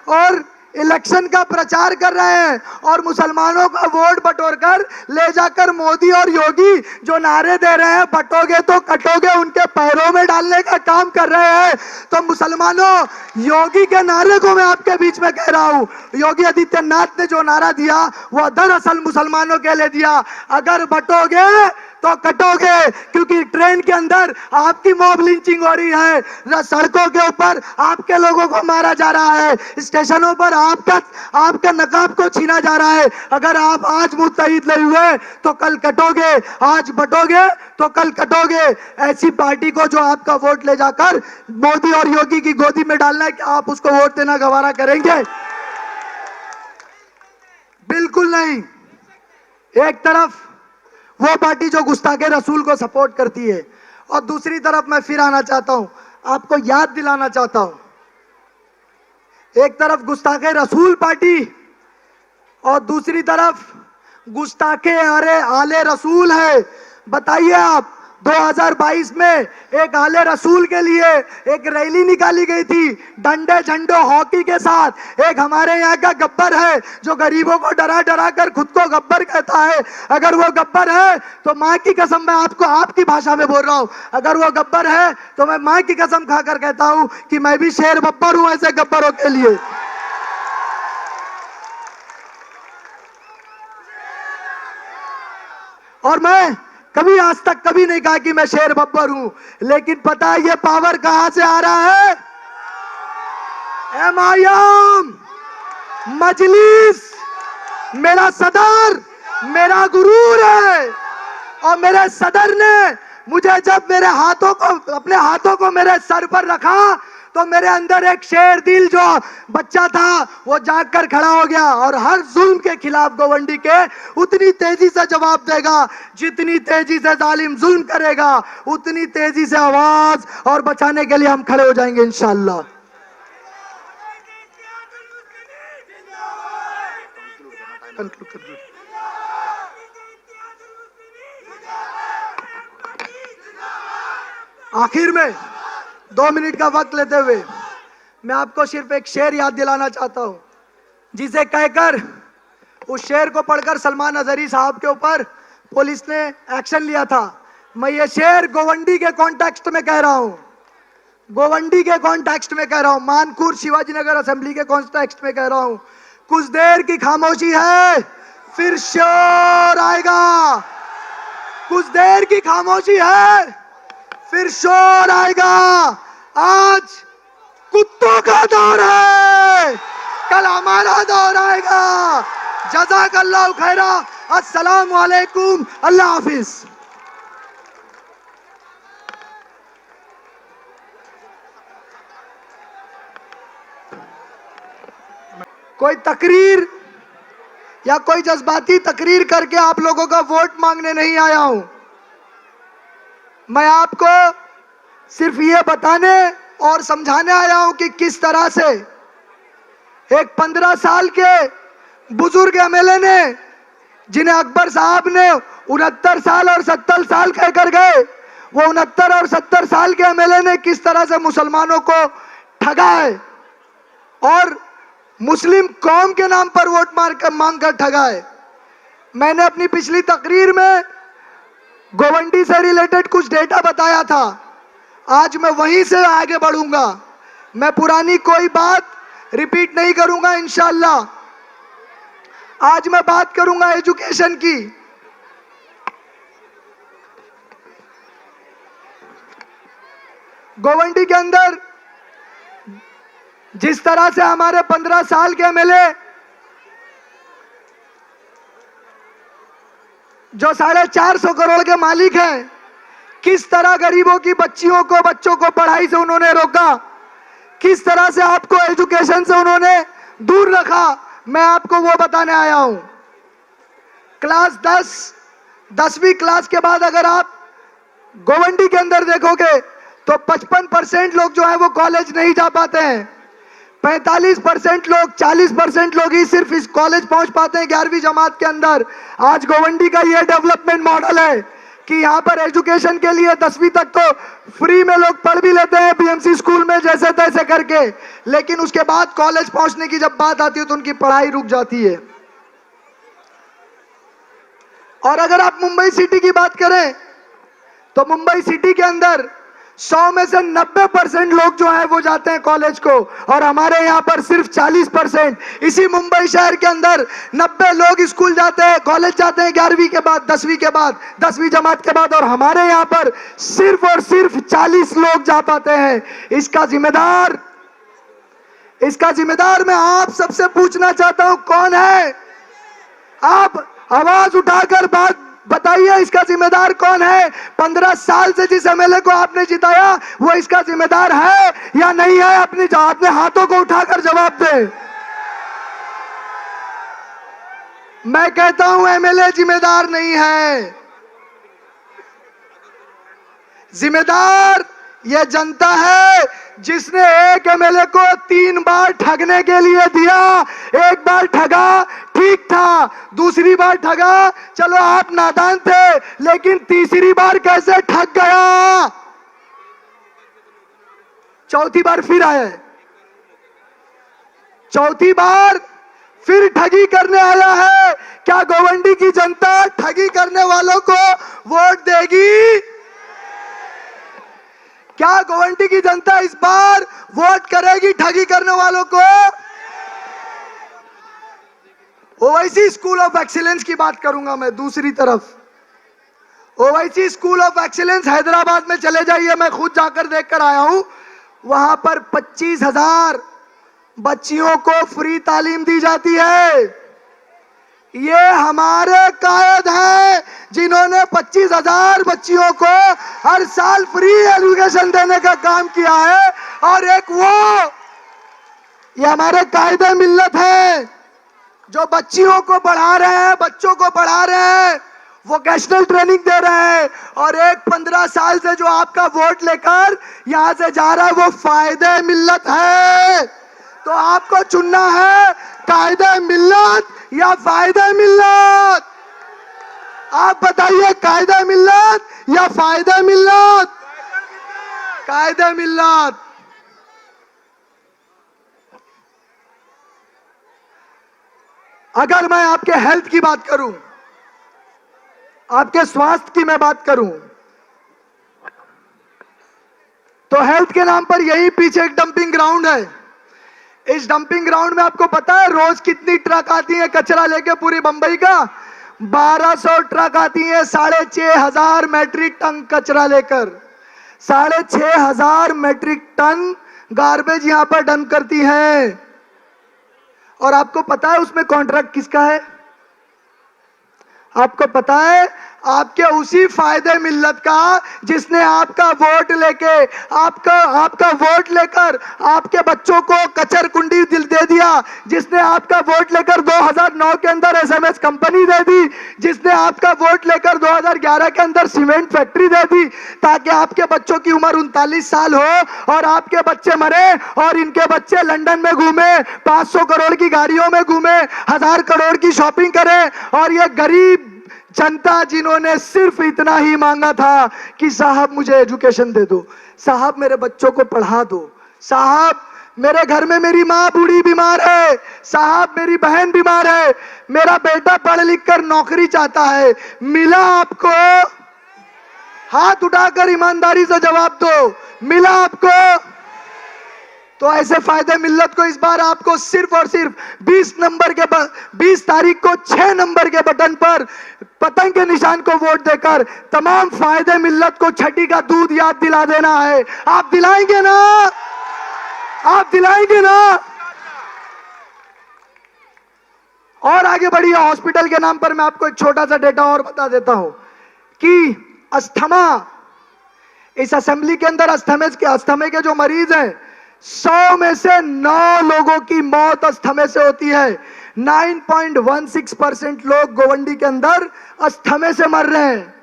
और इलेक्शन का प्रचार कर रहे हैं और मुसलमानों का वोट बटोरकर ले जाकर मोदी और योगी जो नारे दे रहे हैं, बटोगे तो कटोगे, उनके पैरों में डालने का काम कर रहे हैं। तो मुसलमानों, योगी के नारे को मैं आपके बीच में कह रहा हूं, योगी आदित्यनाथ ने जो नारा दिया वो दरअसल मुसलमानों के लिए दिया, अगर बटोगे तो कटोगे, क्योंकि ट्रेन के अंदर आपकी मॉब लिंचिंग हो रही है, सड़कों के ऊपर आपके लोगों को मारा जा रहा है, स्टेशनों पर आपका नकाब को छीना जा रहा है। अगर आप आज मुत्तहिद नहीं हुए तो कल कटोगे, आज बटोगे तो कल कटोगे। ऐसी पार्टी को जो आपका वोट ले जाकर मोदी और योगी की गोदी में डालना है, क्या आप उसको वोट देना गवारा करेंगे? बिल्कुल नहीं। एक तरफ वो पार्टी जो गुस्ताखे रसूल को सपोर्ट करती है और दूसरी तरफ मैं फिर आना चाहता हूं, आपको याद दिलाना चाहता हूं, एक तरफ गुस्ताखे रसूल पार्टी और दूसरी तरफ गुस्ताखे आले रसूल है। बताइए आप, 2022 में एक आले रसूल के लिए एक रैली निकाली गई थी डंडे झंडों हॉकी के साथ। एक हमारे यहाँ का गब्बर है जो गरीबों को डरा डरा कर खुद को गब्बर कहता है। अगर वो गब्बर है तो माँ की कसम, मैं आपको आपकी भाषा में बोल रहा हूँ, अगर वो गब्बर है तो मैं माँ की कसम खाकर कहता हूँ कि मैं भी शेर बब्बर हूँ ऐसे गब्बरों के लिए। और मैं कभी आज तक कभी नहीं कहा कि मैं शेर बब्बर हूं, लेकिन पता है ये पावर कहां से आ रहा है? एमआईएम, मजलिस, मेरा सदर, मेरा गुरूर है। और मेरे सदर ने मुझे जब मेरे हाथों को, अपने हाथों को मेरे सर पर रखा तो मेरे अंदर एक शेर दिल जो बच्चा था वो जाग कर खड़ा हो गया और हर जुल्म के खिलाफ गोवंडी के उतनी तेजी से जवाब देगा जितनी तेजी से जालिम जुल्म करेगा, उतनी तेजी से आवाज और बचाने के लिए हम खड़े हो जाएंगे इंशाअल्लाह। आखिर में 2 मिनट का वक्त लेते हुए मैं आपको सिर्फ एक शेर याद दिलाना चाहता हूं, जिसे कहकर, उस शेर को पढ़कर सलमान अजहरी साहब के ऊपर पुलिस ने एक्शन लिया था। मैं ये शेर गोवंडी के कॉन्टेक्स्ट में कह रहा हूं, गोवंडी के कॉन्टेक्स्ट में कह रहा हूं, मानखुर शिवाजी नगर असेंबली के कॉन्टेक्स्ट में कह रहा हूं। कुछ देर की खामोशी है, फिर शोर आएगा। कुछ देर की खामोशी है, फिर शोर आएगा। आज कुत्तों का दौर है, कल हमारा दौर आएगा। जज़ाकल्लाहु खैरा। अस्सलामु अलैकुम, अल्लाह हाफिज। कोई तकरीर या कोई जज्बाती तकरीर करके आप लोगों का वोट मांगने नहीं आया हूं। मैं आपको सिर्फ ये बताने और समझाने आया हूं कि किस तरह से एक 15 साल के बुजुर्ग एमएलए ने, जिन्हें अकबर साहब ने 69 साल और 70 साल कहकर गए, वो 69 और 70 साल के एमएलए ने किस तरह से मुसलमानों को ठगा है और मुस्लिम कौम के नाम पर वोट मांग कर ठगा है। मैंने अपनी पिछली तकरीर में गोवंडी से रिलेटेड कुछ डेटा बताया था, आज मैं वहीं से आगे बढ़ूंगा। मैं पुरानी कोई बात रिपीट नहीं करूंगा इंशाअल्लाह। आज मैं बात करूंगा एजुकेशन की। गोवंडी के अंदर जिस तरह से हमारे 15 साल के एमएलए जो 450 करोड़ के मालिक हैं, किस तरह गरीबों की बच्चों को पढ़ाई से उन्होंने रोका, किस तरह से आपको एजुकेशन से उन्होंने दूर रखा, मैं आपको वो बताने आया हूं। क्लास 10वीं क्लास के बाद अगर आप गोवंडी के अंदर देखोगे तो 55% लोग जो है वो कॉलेज नहीं जा पाते हैं। 45% लोग, 40% लोग ही सिर्फ इस कॉलेज पहुंच पाते हैं 11वीं जमात के अंदर। आज गोवंडी का ये डेवलपमेंट मॉडल है कि यहाँ पर एजुकेशन के लिए 10वीं तक तो फ्री में लोग पढ़ भी लेते हैं बीएमसी स्कूल में जैसे तैसे करके, लेकिन उसके बाद कॉलेज पहुंचने की जब बात आती है तो उनकी पढ़ाई रुक जाती है। और अगर आप मुंबई सिटी की बात करें तो मुंबई सिटी के अंदर 100 में से 90% लोग जो हैं वो जाते हैं कॉलेज को, और हमारे यहाँ पर सिर्फ 40%। इसी मुंबई शहर के अंदर 90 लोग स्कूल जाते हैं, कॉलेज जाते हैं 11वीं के बाद, 10वीं के बाद, 10वीं जमात के बाद, और हमारे यहाँ पर सिर्फ और सिर्फ 40 लोग जा पाते हैं। इसका जिम्मेदार मैं आप सबसे पूछना चाहता हूं, कौन है? आप आवाज उठाकर बात बताइए, इसका जिम्मेदार कौन है? 15 साल से जिस एमएलए को आपने जिताया वो इसका जिम्मेदार है या नहीं है? अपने हाथों को उठाकर जवाब दे। मैं कहता हूं एमएलए जिम्मेदार नहीं है, जिम्मेदार ये जनता है जिसने एक एमएलए को 3 बार ठगने के लिए दिया। एक बार ठगा, ठीक था, दूसरी बार ठगा, चलो आप नादान थे, लेकिन तीसरी बार कैसे ठग गया? चौथी बार फिर आया है, चौथी बार फिर ठगी करने आया है। क्या गोवंडी की जनता ठगी करने वालों को वोट देगी? क्या गोवंडी की जनता इस बार वोट करेगी ठगी करने वालों को? ओवैसी स्कूल ऑफ एक्सीलेंस की बात करूंगा मैं। दूसरी तरफ Owaisi school of excellence Hyderabad में चले जाइए, मैं खुद जाकर देखकर आया हूं। वहां पर 25,000 बच्चियों को फ्री तालीम दी जाती है। ये हमारे कायद हैं जिन्होंने 25,000 बच्चियों को हर साल फ्री एजुकेशन देने का काम किया है। और एक ये हमारे कायदे मिल्लत हैं जो बच्चियों को पढ़ा रहे हैं, बच्चों को पढ़ा रहे हैं, वोकेशनल ट्रेनिंग दे रहे हैं। और एक 15 साल से जो आपका वोट लेकर यहां से जा रहा है वो फायदे मिल्लत है। तो आपको चुनना है कायदे मिल्लत या फायदे मिल्लत। आप बताइए, कायदे मिल्लत या फायदे मिल्लत? कायदे मिल्लत। अगर मैं आपके हेल्थ की बात करूं, आपके स्वास्थ्य की मैं बात करूं, तो हेल्थ के नाम पर यही पीछे एक डंपिंग ग्राउंड है। इस डंपिंग ग्राउंड में आपको पता है रोज कितनी ट्रक आती है कचरा लेके पूरी बंबई का? 1200 ट्रक आती है 6,500 मैट्रिक टन कचरा लेकर। 6,500 मैट्रिक टन गार्बेज यहां पर डंप करती है। और आपको पता है उसमें कॉन्ट्रैक्ट किसका है? आपको पता है? आपके उसी फायदे मिल्लत का जिसने आपका वोट लेके आपका वोट लेकर आपके बच्चों को कचर कुंडी दे दिया, जिसने आपका वोट लेकर 2009 के अंदर एसएमएस कंपनी दे दी, जिसने आपका वोट लेकर 2011 के अंदर सीमेंट फैक्ट्री दे दी ताकि आपके बच्चों की उम्र 39 साल हो और आपके बच्चे मरे और इनके बच्चे लंदन में घूमे, 500 करोड़ की गाड़ियों में घूमे, 1000 करोड़ की शॉपिंग करें। और ये गरीब जनता जिन्होंने सिर्फ इतना ही मांगा था कि साहब मुझे एजुकेशन दे दो, साहब मेरे बच्चों को पढ़ा दो, साहब मेरे घर में मेरी माँ बूढ़ी बीमार है, साहब मेरी बहन बीमार है, मेरा बेटा पढ़ लिख कर नौकरी चाहता है, मिला आपको? हाथ उठाकर ईमानदारी से जवाब दो, मिला आपको? तो ऐसे फायदे मिल्लत को इस बार आपको सिर्फ और सिर्फ 20 तारीख को 6 नंबर के बटन पर पतंग के निशान को वोट देकर तमाम फायदे मिल्लत को छठी का दूध याद दिला देना है। आप दिलाएंगे ना? आप दिलाएंगे ना? और आगे बढ़िए, हॉस्पिटल के नाम पर मैं आपको एक छोटा सा डेटा और बता देता हूं कि अस्थमा, इस असेंबली के अंदर अस्थमे के जो मरीज हैं 100 में से 9 लोगों की मौत अस्थमे से होती है। 9.16% लोग गोवंडी के अंदर अस्थमे से मर रहे हैं।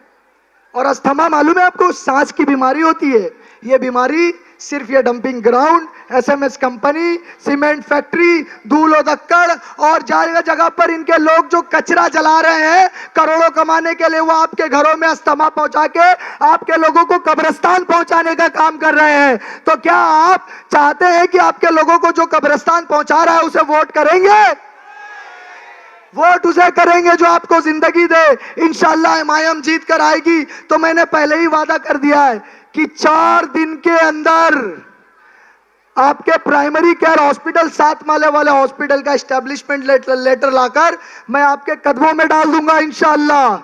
और अस्थमा मालूम है आपको? सांस की बीमारी होती है। ये बीमारी सिर्फ ये dumping ground, SMS company, cement factory, धूलो दक्कड़ और जगह जगह पर इनके लोग जो कचरा जला रहे हैं करोड़ों कमाने के लिए, वो आपके घरों में अस्थमा पहुंचा के आपके लोगों को कब्रिस्तान पहुंचाने का काम कर रहे हैं। तो क्या आप चाहते हैं कि आपके लोगों को जो कब्रिस्तान पहुंचा रहा है उसे वोट करेंगे? वोट उसे करेंगे जो आपको जिंदगी दे। इंशाल्लाह एमआईएम जीत कर आएगी। तो मैंने पहले ही वादा कर दिया है कि 4 दिन के अंदर आपके प्राइमरी केयर हॉस्पिटल, 7 माले वाले हॉस्पिटल का एस्टेब्लिशमेंट लेटर लाकर मैं आपके कदमों में डाल दूंगा इंशाल्लाह।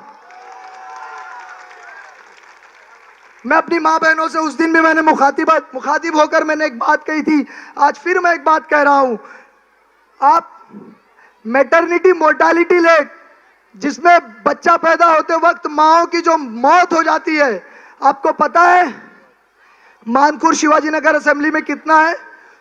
मैं अपनी मां बहनों से उस दिन भी मैंने मुखातिब होकर मैंने एक बात कही थी, आज फिर मैं एक बात कह रहा हूं। आप मैटरनिटी मोर्टालिटी रेट, जिसमें बच्चा पैदा होते वक्त माओं की जो मौत हो जाती है, आपको पता है मानपुर शिवाजी नगर असेंबली में कितना है?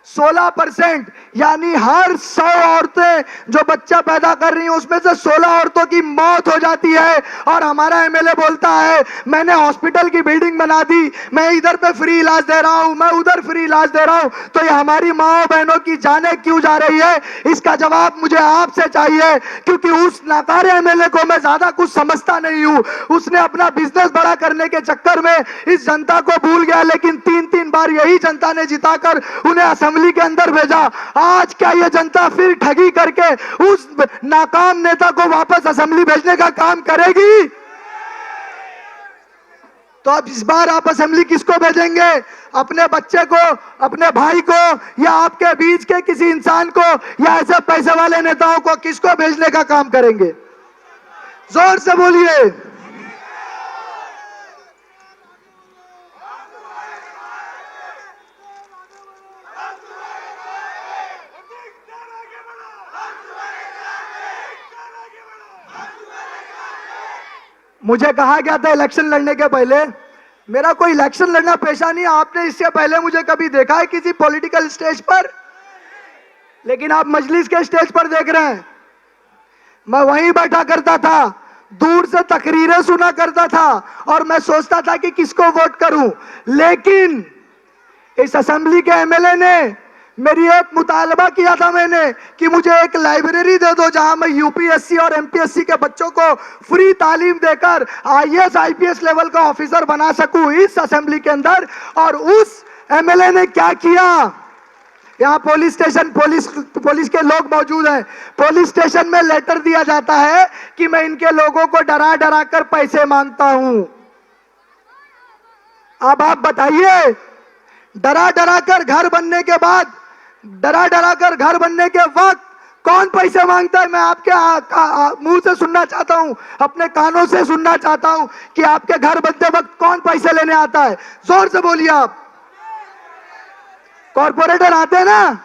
16%। यानी हर 100 औरतें जो बच्चा पैदा कर रही हैं उसमें से 16 औरतों की मौत हो जाती है। और हमारा एमएलए बोलता है मैंने हॉस्पिटल की बिल्डिंग बना दी, मैं इधर पे फ्री इलाज दे रहा हूं, मैं उधर फ्री इलाज दे रहा हूं। तो ये हमारी माओ बहनों की जानें क्यों जा रही है? इसका जवाब मुझे आपसे चाहिए, क्योंकि उस नाकारे एमएलए को मैं ज्यादा कुछ समझता नहीं हूं। उसने अपना बिजनेस बड़ा करने के चक्कर में इस जनता को भूल गया, लेकिन 3-3 बार यही जनता ने जिताकर उन्हें असेंबली के अंदर भेजा। आज क्या ये जनता फिर ठगी करके उस नाकाम नेता को वापस असेंबली भेजने का काम करेगी? तो अब इस बार आप असेंबली किसको भेजेंगे? अपने बच्चे को, अपने भाई को, या आपके बीच के किसी इंसान को, या ऐसे पैसे वाले नेताओं को? किसको भेजने का काम करेंगे? जोर से बोलिए। मुझे कहा गया था इलेक्शन लड़ने के पहले, मेरा कोई इलेक्शन लड़ना पेशा नहीं। आपने इससे पहले मुझे कभी देखा है किसी पॉलिटिकल स्टेज पर? लेकिन आप मजलिस के स्टेज पर देख रहे हैं। मैं वहीं बैठा करता था, दूर से तकरीरें सुना करता था और मैं सोचता था कि किसको वोट करूं। लेकिन इस असेंबली के एमएलए ने मेरी एक मुतालबा किया था मैंने कि मुझे एक लाइब्रेरी दे दो जहां मैं यूपीएससी और एमपीएससी के बच्चों को फ्री तालीम देकर आईएएस आईपीएस लेवल का ऑफिसर बना सकूं इस असेंबली के अंदर। और उस एमएलए ने क्या किया? यहाँ पुलिस स्टेशन, पुलिस के लोग मौजूद हैं। पुलिस स्टेशन में लेटर दिया जाता है कि मैं इनके लोगों को डरा डरा कर पैसे मांगता हूं। अब आप बताइए, डरा डरा कर घर बनने के बाद, डरा डरा कर घर बनने के वक्त कौन पैसे मांगता है? मैं आपके मुंह से सुनना चाहता हूं, अपने कानों से सुनना चाहता हूं कि आपके घर बनते वक्त कौन पैसे लेने आता है? जोर से बोलिए आप। कॉर्पोरेटर आते हैं ना?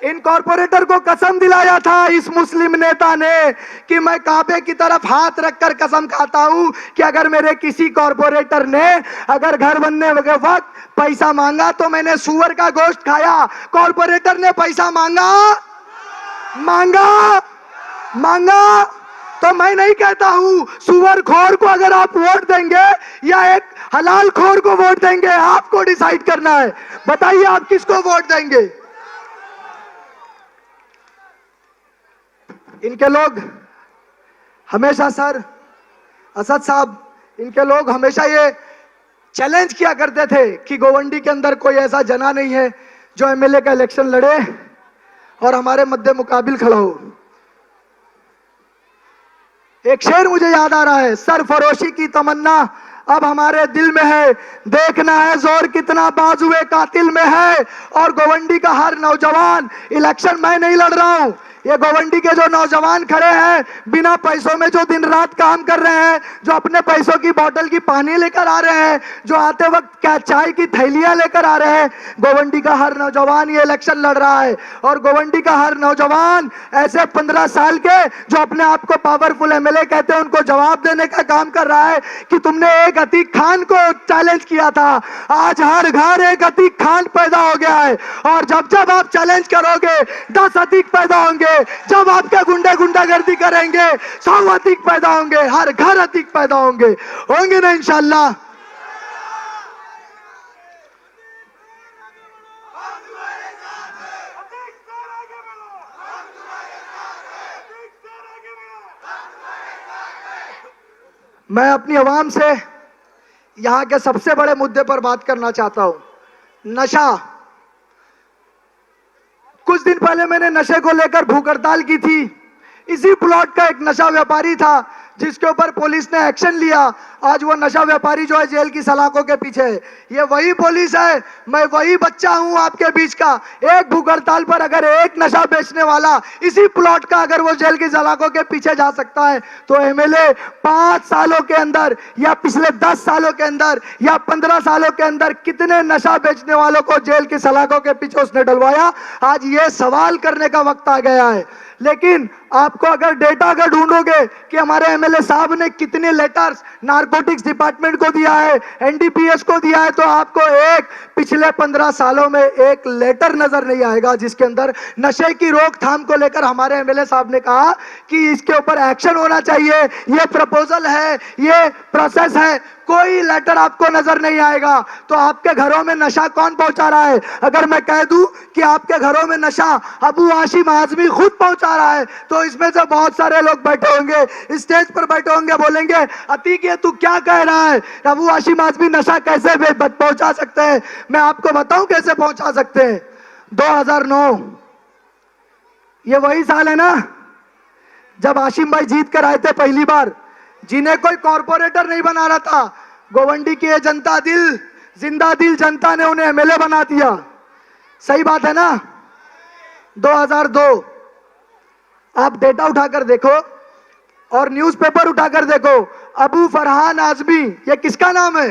इन कॉर्पोरेटर को कसम दिलाया था इस मुस्लिम नेता ने कि मैं काबे की तरफ हाथ रखकर कसम खाता हूं कि अगर मेरे किसी कॉर्पोरेटर ने अगर घर बनने के वक्त पैसा मांगा तो मैंने सुअर का गोश्त खाया। कॉर्पोरेटर ने पैसा मांगा मांगा मांगा तो मैं नहीं कहता हूं सुअर खोर को अगर आप वोट देंगे या एक हलाल खोर को वोट देंगे, आपको डिसाइड करना है। बताइए आप किसको वोट देंगे? इनके लोग हमेशा, सर असद साहब, इनके लोग हमेशा ये चैलेंज किया करते थे कि गोवंडी के अंदर कोई ऐसा जना नहीं है जो एमएलए का इलेक्शन लड़े और हमारे मध्य मुकाबिल खड़ा हो। एक शेर मुझे याद आ रहा है, सरफरोशी की तमन्ना अब हमारे दिल में है, देखना है जोर कितना बाजुए कातिल में है। और गोवंडी का हर नौजवान, इलेक्शन मैं नहीं लड़ रहा हूं, ये गोवंडी के जो नौजवान खड़े हैं बिना पैसों में, जो दिन रात काम कर रहे हैं, जो अपने पैसों की बोतल की पानी लेकर आ रहे हैं, जो आते वक्त क्या चाय की थैलियां लेकर आ रहे हैं, गोवंडी का हर नौजवान ये इलेक्शन लड़ रहा है। और गोवंडी का हर नौजवान ऐसे 15 साल के जो अपने आप को पावरफुल एमएलए कहते हैं उनको जवाब देने का काम कर रहा है कि तुमने एक अतीक खान को चैलेंज किया था, आज हर घर एक अतीक खान पैदा हो गया है। और जब जब आप चैलेंज करोगे 10 अतीक पैदा होंगे, जब आपके गुंडे गुंडागर्दी करेंगे 100 अतीक पैदा होंगे, हर घर अतीक पैदा होंगे ना इंशाल्लाह। मैं अपनी आवाम से यहाँ के सबसे बड़े मुद्दे पर बात करना चाहता हूँ, नशा। कुछ दिन पहले मैंने नशे को लेकर भूख हड़ताल की थी। इसी प्लॉट का एक नशा व्यापारी था जिसके ऊपर पुलिस ने एक्शन लिया। आज वो नशा व्यापारी जो है जेल की सलाखों के पीछे है। ये वही पुलिस है, मैं वही बच्चा हूं आपके बीच का। एक भूख हड़ताल पर अगर एक नशा बेचने वाला इसी प्लॉट का अगर वो जेल की सलाखों के पीछे जा सकता है, तो एमएलए 5 सालों के अंदर या पिछले 10 सालों के अंदर या 15 सालों के अंदर कितने नशा बेचने वालों को जेल की सलाखों के पीछे उसने डलवाया। आज ये सवाल करने का वक्त आ गया है। लेकिन आपको अगर डेटा अगर ढूंढोगे कि हमारे एमएलए साहब ने कितने लेटर्स नारकोटिक्स डिपार्टमेंट को दिया है, एनडीपीएस को दिया है, तो आपको एक पिछले 15 सालों में एक लेटर नजर नहीं आएगा जिसके अंदर नशे की रोकथाम को लेकर हमारे एमएलए साहब ने कहा कि इसके ऊपर एक्शन होना चाहिए, ये प्रपोजल है, ये प्रोसेस है। कोई लेटर आपको नजर नहीं आएगा। तो आपके घरों में नशा कौन पहुंचा रहा है? अगर मैं कह दूं कि आपके घरों में नशा अबू हाशिम आजमी खुद पहुंचा रहा है, तो इसमें से बहुत सारे लोग बैठे होंगे, स्टेज पर बैठे होंगे, बोलेंगे अतीक ये तू क्या कह रहा है? अबू हाशिम आजमी नशा कैसे पहुंचा सकते हैं? मैं आपको बताऊं कैसे पहुंचा सकते हैं। 2009 ये वही साल है ना जब हाशिम भाई जीत कर आए थे पहली बार, जिन्हें कोई कॉर्पोरेटर नहीं बना रहा था। गोवंडी की जनता दिल, जिंदा दिल जनता ने उन्हें एमएलए बना दिया। सही बात है ना? 2002 आप डेटा उठाकर देखो और न्यूज़पेपर उठाकर देखो, अबू फरहान आजमी ये किसका नाम है?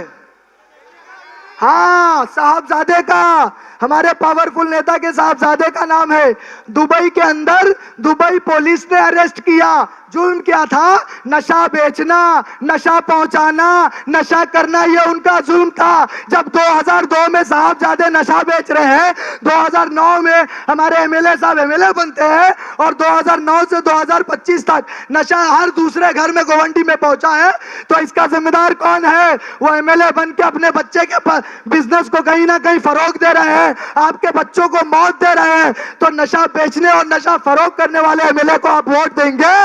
हाँ, साहबजादे का, हमारे पावरफुल नेता के साहबजादे का नाम है। दुबई के अंदर दुबई पुलिस ने अरेस्ट किया। जुर्म क्या था? नशा बेचना, नशा पहुंचाना, नशा करना, ये उनका जुर्म था। जब 2002 में साहबजादे नशा बेच रहे हैं, 2009 में हमारे एमएलए साहब एमएलए बनते हैं और 2009 से 2025 तक नशा हर दूसरे घर में गोवंडी में पहुंचा है, तो इसका जिम्मेदार कौन है? वो एमएलए बन के अपने बच्चे के बिजनेस को कहीं ना कहीं फरोग दे रहे हैं, आपके बच्चों को मौत दे रहे हैं। तो नशा बेचने और नशा फरोग करने वाले एमएलए को आप वोट देंगे?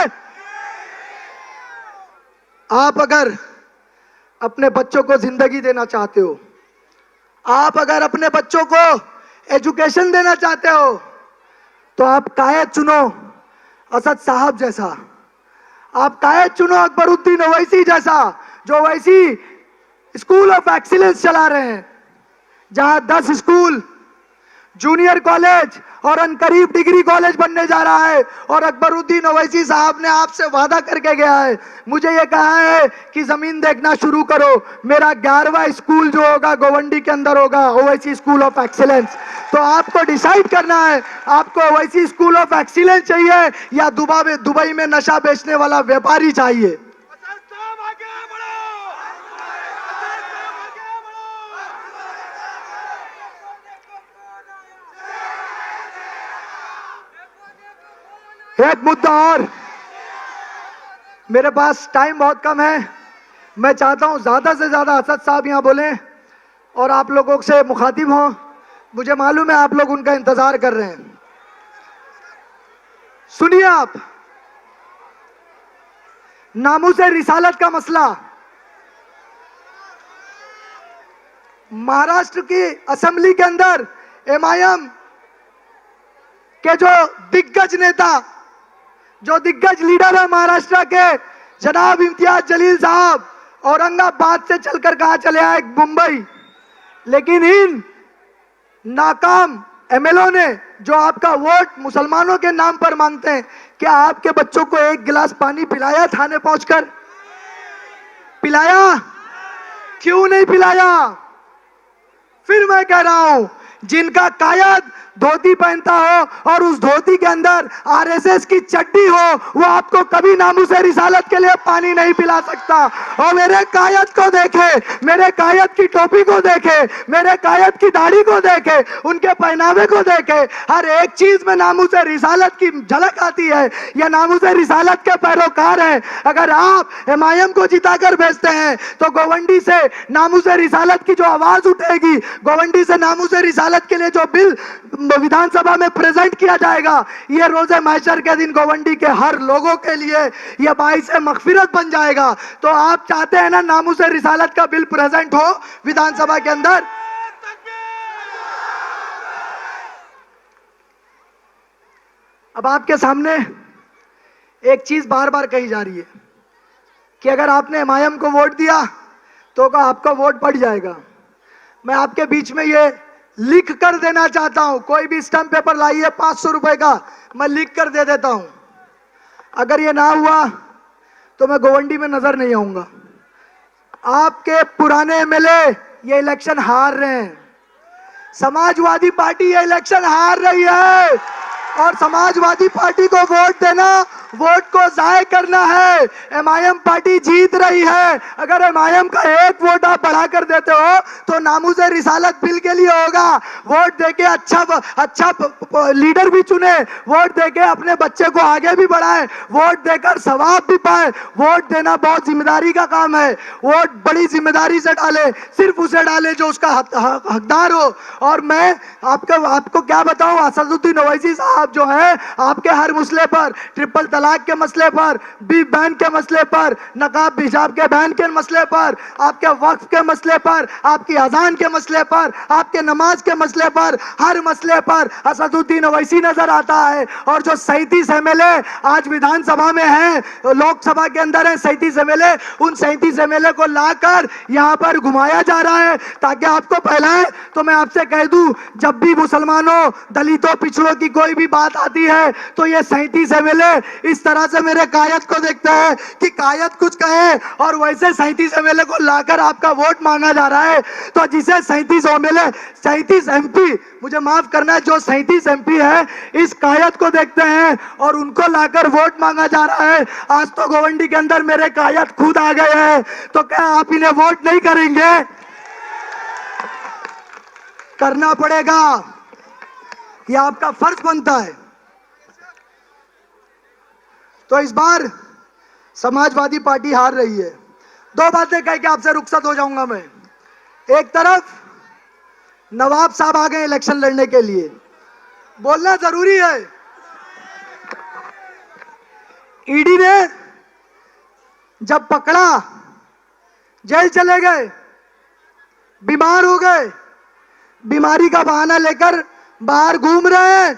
आप अगर अपने बच्चों को जिंदगी देना चाहते हो, आप अगर अपने बच्चों को एजुकेशन देना चाहते हो, तो आप कायद चुनो असद साहब जैसा। आप कायद चुनो अकबरुद्दीन ओवैसी जैसा, जो ओवैसी स्कूल ऑफ एक्सीलेंस चला रहे हैं, जहां 10 स्कूल, जूनियर कॉलेज और अनकरीब डिग्री कॉलेज बनने जा रहा है। और अकबरुद्दीन ओवैसी साहब ने आपसे वादा करके गया है, मुझे ये कहा है कि जमीन देखना शुरू करो। मेरा 11वां स्कूल जो होगा गोवंडी के अंदर होगा, ओवैसी स्कूल ऑफ एक्सीलेंस। तो आपको डिसाइड करना है, आपको ओवैसी स्कूल ऑफ एक्सीलेंस चाहिए या दुबई में नशा बेचने वाला व्यापारी चाहिए? एक मुद्दा और, मेरे पास टाइम बहुत कम है, मैं चाहता हूं ज्यादा से ज्यादा असद साहब यहां बोलें और आप लोगों से मुखातिब हों। मुझे मालूम है आप लोग उनका इंतजार कर रहे हैं। सुनिए आप, नामूसे रिसालत का मसला, महाराष्ट्र की असेंबली के अंदर एमआईएम के जो दिग्गज नेता, जो दिग्गज लीडर है महाराष्ट्र के, जनाब इम्तियाज जलील साहब, औरंगाबाद से चलकर कहां चले आए? मुंबई। लेकिन इन नाकाम एमएलओ ने जो आपका वोट मुसलमानों के नाम पर मांगते हैं, क्या आपके बच्चों को एक गिलास पानी पिलाया? थाने पहुंचकर पिलाया? क्यों नहीं पिलाया? फिर मैं कह रहा हूं, जिनका कायद धोती पहनता हो और उस धोती के अंदर आरएसएस की चड्डी हो, वो आपको कभी नामूसे रिसालत के लिए पानी नहीं पिला सकता। और मेरे कायद को देखे, मेरे कायद की टोपी को देखे, मेरे कायद की दाढ़ी को देखे, उनके पहनावे को देखे, हर एक चीज में नामूसे रिसालत की झलक आती है। या नामूसे रिसालत के पैरोकार हैं। अगर आप एमआईएम को जिताकर भेजते हैं, तो गोवंडी से नामूसे रिसालत की जो आवाज उठेगी, गोवंडी से नामूसे रिसालत रिसालत के लिए जो बिल विधानसभा में प्रेजेंट किया जाएगा, ये रोजे महशर के दिन गोवंडी के हर लोगों के लिए ये बाइस मगफिरत बन जाएगा। तो आप चाहते हैं ना नामूसे रिसालत का बिल प्रेजेंट हो विधानसभा के अंदर? अब आपके सामने एक चीज बार बार कही जा रही है कि अगर आपने एमआईएम को वोट दिया तो आपका वोट बढ़ जाएगा। मैं आपके बीच में ये लिख कर देना चाहता हूं, कोई भी स्टैम्प पेपर लाइए 500 रुपए का, मैं लिख कर दे देता हूं। अगर ये ना हुआ तो मैं गोवंडी में नजर नहीं आऊंगा। आपके पुराने एमएलए ये इलेक्शन हार रहे हैं, समाजवादी पार्टी ये इलेक्शन हार रही है और समाजवादी पार्टी को वोट देना, वोट को जाय करना है। एमआईएम पार्टी जीत रही है। अगर एमआईएम का एक वोट आप बढ़ा कर देते हो तो नामूज़े रिसालत बिल के लिए होगा। वोट देके अच्छा लीडर भी चुने, वोट देके अपने बच्चे को आगे भी बढ़ाए, वोट देकर सवाब भी पाए। वोट देना बहुत जिम्मेदारी का काम है। वोट बड़ी जिम्मेदारी से डाले, सिर्फ उसे डाले जो उसका हकदार हो। और मैं आपको क्या बताऊं, असदुद्दीन ओवैसी साहब जो है आपके हर मसले पर, ट्रिपल तलाक के मसले पर, बीफ बैन के मसले पर, नकाब हिजाब के बैन के मसले पर, आपके वक्फ के मसले पर, आपकी अजान के मसले पर, आपके नमाज के मसले पर, हर मसले पर असदुद्दीन ओवैसी नजर आता है। और जो 37 एमएलए आज विधानसभा में हैं, लोकसभा के अंदर है 37 एमएलए, उन 37 एमएलए को लाकर यहां पर घुमाया जा रहा है ताकि आपको फैलाए। तो मैं आपसे कह दूं, जब भी मुसलमानों, दलितों, पिछड़ों की कोई भी बात आती है तो ये 37 एमएलए इस तरह से मेरे कायद को देखते हैं कि कायद कुछ कहे, और वैसे 37 एमएलए को लाकर आपका वोट मांगा जा रहा है। तो जिसे 37 एमएलए, 37 एमपी, मुझे माफ करना, जो 37 एमपी है इस कायद को देखते हैं और उनको लाकर वोट मांगा जा रहा है। आज तो गोवंडी के अंदर मेरे कायद खुद आ गए हैं, तो क्या आप इन्हें वोट नहीं करेंगे? करना पड़ेगा, यह आपका फर्ज बनता है। तो इस बार समाजवादी पार्टी हार रही है। दो बातें कह के आपसे रुखसत हो जाऊंगा मैं। एक तरफ नवाब साहब आ गए इलेक्शन लड़ने के लिए, बोलना जरूरी है। ईडी ने जब पकड़ा, जेल चले गए, बीमार हो गए, बीमारी का बहाना लेकर बाहर घूम रहे हैं।